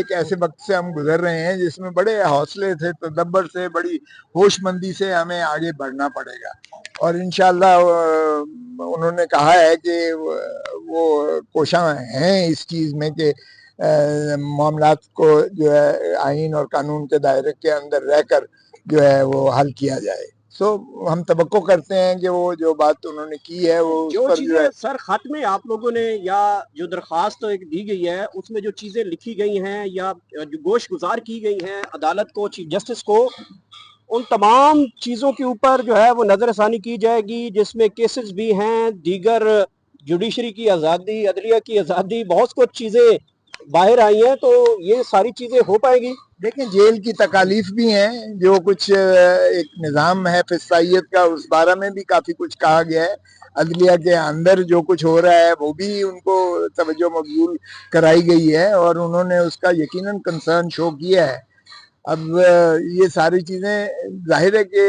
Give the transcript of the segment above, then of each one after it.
ایک ایسے وقت سے ہم گزر رہے ہیں جس میں بڑے حوصلے سے، تدبر سے، بڑی ہوش مندی سے ہمیں آگے بڑھنا پڑے گا، اور انشاءاللہ انہوں نے کہا ہے کہ وہ کوشاں ہیں اس چیز میں کہ معاملات کو جو ہے آئین اور قانون کے دائرے کے اندر رہ کر جو ہے وہ حل کیا جائے۔ ہم توقع کرتے ہیں کہ وہ جو بات انہوں نے کی ہے وہ اس جو پر جو چیزیں ہے سر خط میں آپ لوگوں نے یا جو درخواست ایک دی گئی ہے اس میں جو چیزیں لکھی گئی ہیں یا جو گوش گزار کی گئی ہیں عدالت کو، چیف جسٹس کو، ان تمام چیزوں کے اوپر جو ہے وہ نظر ثانی کی جائے گی، جس میں کیسز بھی ہیں، دیگر جوڈیشری کی آزادی، عدلیہ کی آزادی، بہت کچھ چیزیں باہر آئی ہیں، تو یہ ساری چیزیں ہو پائے گی؟ دیکھیں جیل کی تکالیف بھی ہیں، جو کچھ ایک نظام ہے فسائیت کا، اس بارے میں بھی کافی کچھ کہا گیا ہے۔ عدلیہ کے اندر جو کچھ ہو رہا ہے وہ بھی ان کو توجہ مبذول کرائی گئی ہے، اور انہوں نے اس کا یقیناً کنسرن شو کیا ہے۔ اب یہ ساری چیزیں ظاہر ہے کہ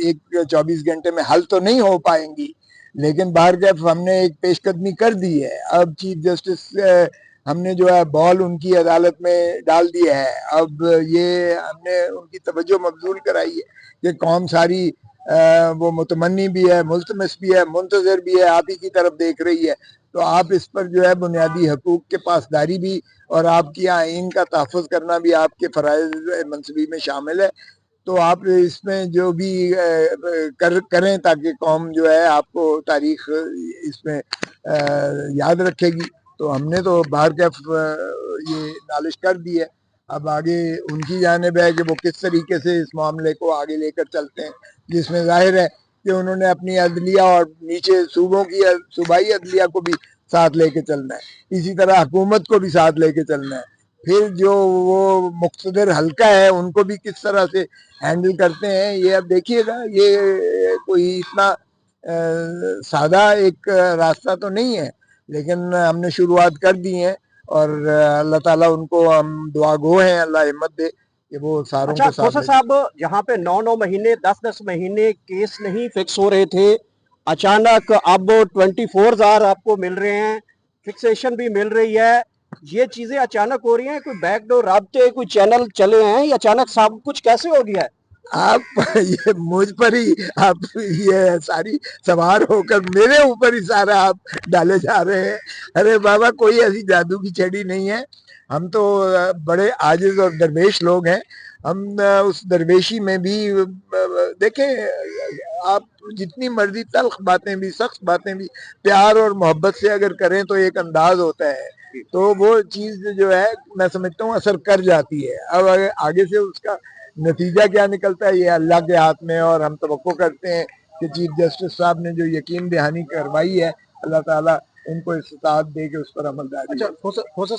ایک 24 گھنٹے میں حل تو نہیں ہو پائیں گی، لیکن بہرکیف ہم نے ایک پیش قدمی کر دی ہے۔ اب چیف جسٹس ہم نے جو ہے بال ان کی عدالت میں ڈال دیا ہے، اب یہ ہم نے ان کی توجہ مبذول کرائی ہے کہ قوم ساری وہ متمنی بھی ہے، ملتمس بھی ہے، منتظر بھی ہے، آپ ہی کی طرف دیکھ رہی ہے، تو آپ اس پر جو ہے بنیادی حقوق کے پاسداری بھی اور آپ کی آئین کا تحفظ کرنا بھی آپ کے فرائض منصبی میں شامل ہے۔ تو آپ اس میں جو بھی کریں تاکہ قوم جو ہے آپ کو تاریخ اس میں یاد رکھے گی۔ تو ہم نے تو بہرکیف یہ نالش کر دی ہے، اب آگے ان کی جانب ہے کہ وہ کس طریقے سے اس معاملے کو آگے لے کر چلتے ہیں، جس میں ظاہر ہے کہ انہوں نے اپنی عدلیہ اور نیچے صوبوں کی صوبائی عدلیہ کو بھی ساتھ لے کے چلنا ہے، اسی طرح حکومت کو بھی ساتھ لے کے چلنا ہے، پھر جو وہ مقتدر حلقہ ہے ان کو بھی کس طرح سے ہینڈل کرتے ہیں، یہ اب دیکھیے گا۔ یہ کوئی اتنا سادہ ایک راستہ تو نہیں ہے، لیکن ہم نے شروعات کر دی ہیں، اور اللہ تعالیٰ ان کو، ہم دعا گو ہیں اللہ ہمت دے کہ وہ ساروں اچھا کو ساتھ کھوسا لے کے صاحب، جہاں پہ 9 مہینے 10 مہینے کیس نہیں فکس ہو رہے تھے، اچانک اب 24 آور آپ کو مل رہے ہیں، فکسیشن بھی مل رہی ہے، یہ چیزیں اچانک ہو رہی ہیں؟ کوئی بیک ڈور رابطے، کوئی چینل چلے ہیں، یا اچانک سب کچھ کیسے ہو گیا ہے؟ آپ یہ مجھ پر ہی آپ یہ ساری سوار ہو کر میرے اوپر ہی سارا آپ ڈالے جا رہے ہیں۔ ارے بابا، کوئی ایسی جادو کی چھڑی نہیں ہے، ہم تو بڑے عاجز اور درویش لوگ ہیں۔ ہم اس درویشی میں بھی دیکھیں، آپ جتنی مرضی تلخ باتیں بھی، سخت باتیں بھی پیار اور محبت سے اگر کریں تو ایک انداز ہوتا ہے، تو وہ چیز جو ہے میں سمجھتا ہوں اثر کر جاتی ہے۔ اب آگے سے اس کا نتیجہ کیا نکلتا ہے یہ اللہ کے ہاتھ میں، اور ہم توقع کرتے ہیں کہ چیف جسٹس صاحب نے جو یقین دہانی کروائی ہے، اللہ تعالیٰ ان کو استطاعت دے کے اس پر عمل داری۔ اچھا کھوسا صاحب